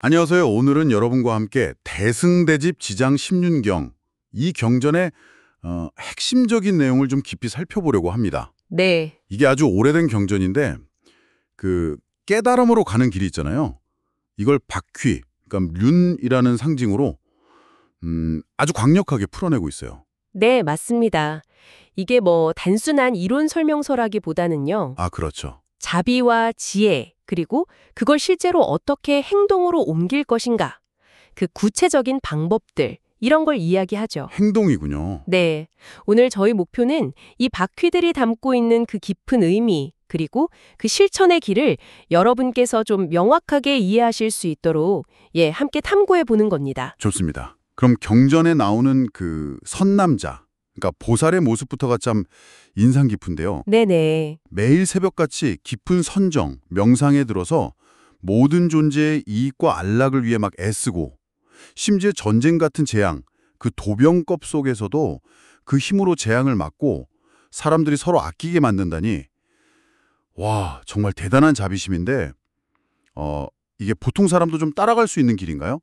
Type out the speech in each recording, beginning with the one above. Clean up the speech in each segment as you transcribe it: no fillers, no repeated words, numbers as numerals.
안녕하세요. 오늘은 여러분과 함께 대승대집 지장 십륜경, 이 경전의 핵심적인 내용을 좀 깊이 살펴보려고 합니다. 네, 이게 아주 오래된 경전인데 그 깨달음으로 가는 길이 있잖아요. 이걸 바퀴, 그러니까 륜이라는 상징으로 아주 강력하게 풀어내고 있어요. 네, 맞습니다. 이게 뭐 단순한 이론 설명서라기보다는요. 아, 그렇죠. 자비와 지혜, 그리고 그걸 실제로 어떻게 행동으로 옮길 것인가. 그 구체적인 방법들, 이런 걸 이야기하죠. 행동이군요. 네, 오늘 저희 목표는 이 바퀴들이 담고 있는 그 깊은 의미, 그리고 그 실천의 길을 여러분께서 좀 명확하게 이해하실 수 있도록 함께 탐구해 보는 겁니다. 좋습니다. 그럼 경전에 나오는 그 선남자, 그러니까 보살의 모습부터가 참 인상 깊은데요. 네네. 매일 새벽같이 깊은 선정, 명상에 들어서 모든 존재의 이익과 안락을 위해 막 애쓰고 심지어 전쟁 같은 재앙, 그 도병급 속에서도 그 힘으로 재앙을 막고 사람들이 서로 아끼게 만든다니 와, 정말 대단한 자비심인데 이게 보통 사람도 좀 따라갈 수 있는 길인가요?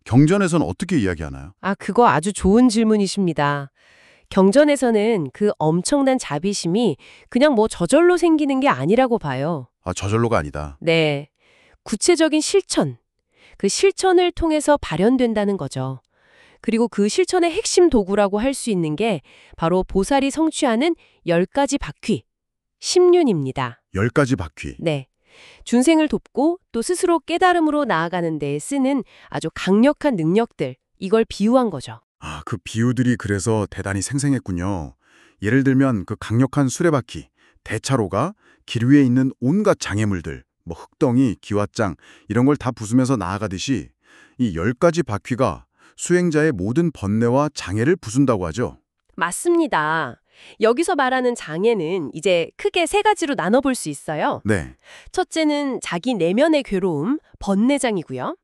경전에서는 어떻게 이야기하나요? 아, 그거 아주 좋은 질문이십니다. 경전에서는 그 엄청난 자비심이 그냥 뭐 저절로 생기는 게 아니라고 봐요. 아, 저절로가 아니다. 네. 구체적인 실천, 그 실천을 통해서 발현된다는 거죠. 그리고 그 실천의 핵심 도구라고 할 수 있는 게 바로 보살이 성취하는 10가지 바퀴, 십륜입니다. 10가지 바퀴. 네. 중생을 돕고 또 스스로 깨달음으로 나아가는 데 쓰는 아주 강력한 능력들, 이걸 비유한 거죠. 아, 그 비유들이 그래서 대단히 생생했군요. 예를 들면 그 강력한 수레바퀴, 대차로가 길 위에 있는 온갖 장애물들, 뭐 흙덩이, 기왓장 이런 걸 다 부수면서 나아가듯이 이 10가지 바퀴가 수행자의 모든 번뇌와 장애를 부순다고 하죠. 맞습니다. 여기서 말하는 장애는 이제 크게 세 가지로 나눠볼 수 있어요. 네, 첫째는 자기 내면의 괴로움, 번뇌장이고요.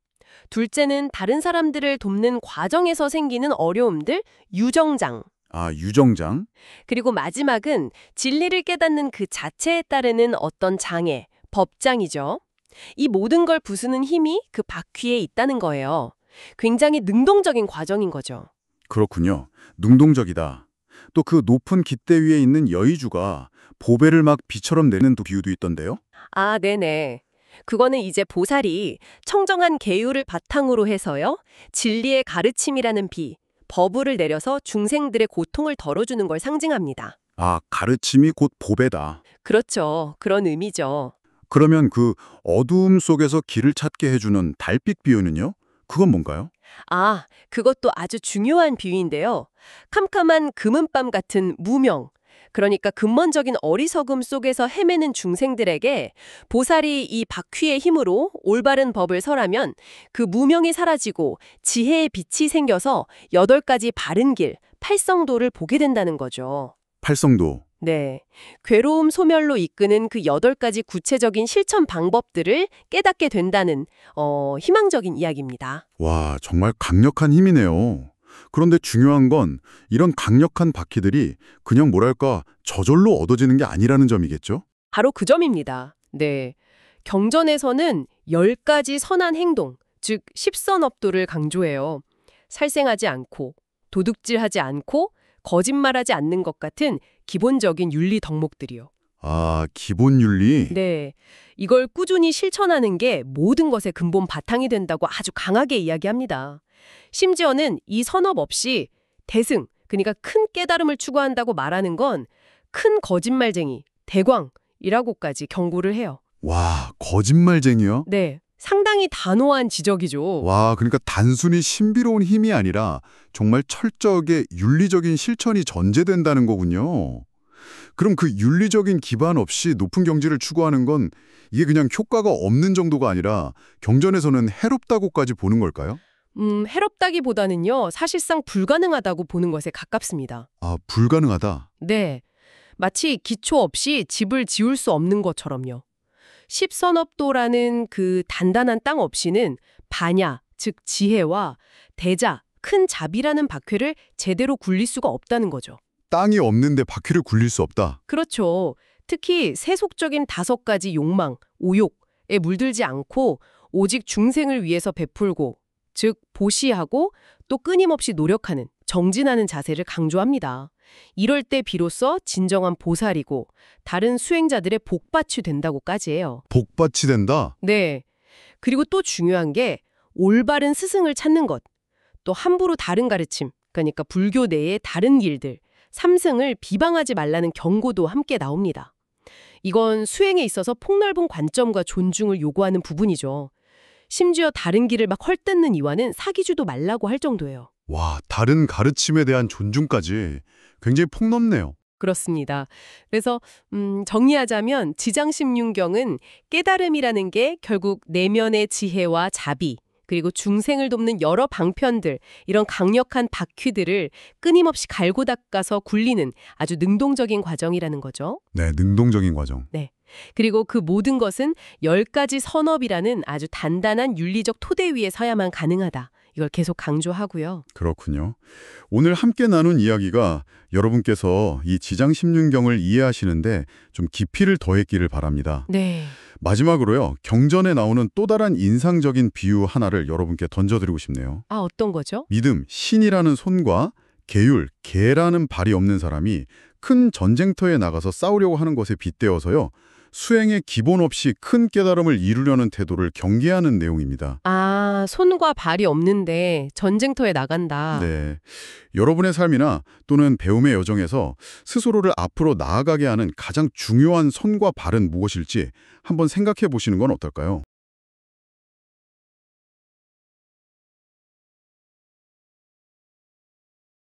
둘째는 다른 사람들을 돕는 과정에서 생기는 어려움들, 유정장. 아, 유정장. 그리고 마지막은 진리를 깨닫는 그 자체에 따르는 어떤 장애, 법장이죠. 이 모든 걸 부수는 힘이 그 바퀴에 있다는 거예요. 굉장히 능동적인 과정인 거죠. 그렇군요. 능동적이다. 또 그 높은 깃대 위에 있는 여의주가 보배를 막 비처럼 내는 또 비유도 있던데요. 아, 네네. 그거는 이제 보살이 청정한 계율을 바탕으로 해서요. 진리의 가르침이라는 법을 내려서 중생들의 고통을 덜어주는 걸 상징합니다. 아, 가르침이 곧 보배다. 그렇죠. 그런 의미죠. 그러면 그 어두움 속에서 길을 찾게 해주는 달빛 비유는요? 그건 뭔가요? 아, 그것도 아주 중요한 비유인데요. 캄캄한 금은밤 같은 무명, 그러니까 근본적인 어리석음 속에서 헤매는 중생들에게 보살이 이 바퀴의 힘으로 올바른 법을 설하면 그 무명이 사라지고 지혜의 빛이 생겨서 8가지 바른 길, 팔성도를 보게 된다는 거죠. 팔성도. 네. 괴로움 소멸로 이끄는 그 8가지 구체적인 실천 방법들을 깨닫게 된다는 희망적인 이야기입니다. 와, 정말 강력한 힘이네요. 그런데 중요한 건 이런 강력한 바퀴들이 그냥 뭐랄까 저절로 얻어지는 게 아니라는 점이겠죠? 바로 그 점입니다. 네. 경전에서는 10가지 선한 행동, 즉 십선업도를 강조해요. 살생하지 않고, 도둑질하지 않고, 거짓말하지 않는 것 같은 기본적인 윤리 덕목들이요. 아, 기본 윤리? 네. 이걸 꾸준히 실천하는 게 모든 것의 근본 바탕이 된다고 아주 강하게 이야기합니다. 심지어는 이 선업 없이 대승, 그러니까 큰 깨달음을 추구한다고 말하는 건 큰 거짓말쟁이, 대광이라고까지 경고를 해요. 와, 거짓말쟁이요? 네. 상당히 단호한 지적이죠. 와, 그러니까 단순히 신비로운 힘이 아니라 정말 철저하게 윤리적인 실천이 전제된다는 거군요. 그럼 그 윤리적인 기반 없이 높은 경지를 추구하는 건 이게 그냥 효과가 없는 정도가 아니라 경전에서는 해롭다고까지 보는 걸까요? 해롭다기보다는요, 사실상 불가능하다고 보는 것에 가깝습니다. 아, 불가능하다. 네. 마치 기초 없이 집을 지을 수 없는 것처럼요. 십선업도라는 그 단단한 땅 없이는 반야, 즉 지혜와 대자, 큰 자비라는 박회를 제대로 굴릴 수가 없다는 거죠. 땅이 없는데 바퀴를 굴릴 수 없다. 그렇죠. 특히 세속적인 5가지 욕망, 오욕에 물들지 않고 오직 중생을 위해서 베풀고, 즉 보시하고 또 끊임없이 노력하는, 정진하는 자세를 강조합니다. 이럴 때 비로소 진정한 보살이고 다른 수행자들의 복받이 된다고까지 해요. 복받이 된다? 네. 그리고 또 중요한 게 올바른 스승을 찾는 것, 또 함부로 다른 가르침, 그러니까 불교 내의 다른 길들, 삼승을 비방하지 말라는 경고도 함께 나옵니다. 이건 수행에 있어서 폭넓은 관점과 존중을 요구하는 부분이죠. 심지어 다른 길을 막 헐뜯는 이와는 사귀지도 말라고 할 정도예요. 와, 다른 가르침에 대한 존중까지 굉장히 폭넓네요. 그렇습니다. 그래서 정리하자면 지장심륜경은 깨달음이라는 게 결국 내면의 지혜와 자비, 그리고 중생을 돕는 여러 방편들, 이런 강력한 바퀴들을 끊임없이 갈고 닦아서 굴리는 아주 능동적인 과정이라는 거죠. 네, 능동적인 과정. 네. 그리고 그 모든 것은 10가지 선업이라는 아주 단단한 윤리적 토대 위에 서야만 가능하다. 이걸 계속 강조하고요. 그렇군요. 오늘 함께 나눈 이야기가 여러분께서 이 지장심륜경을 이해하시는데 좀 깊이를 더했기를 바랍니다. 네. 마지막으로요, 경전에 나오는 또 다른 인상적인 비유 하나를 여러분께 던져드리고 싶네요. 아, 어떤 거죠? 믿음, 신이라는 손과 계율, 계라는 발이 없는 사람이 큰 전쟁터에 나가서 싸우려고 하는 것에 빗대어서요, 수행의 기본 없이 큰 깨달음을 이루려는 태도를 경계하는 내용입니다. 아, 손과 발이 없는데 전쟁터에 나간다. 네, 여러분의 삶이나 또는 배움의 여정에서 스스로를 앞으로 나아가게 하는 가장 중요한 손과 발은 무엇일지 한번 생각해 보시는 건 어떨까요?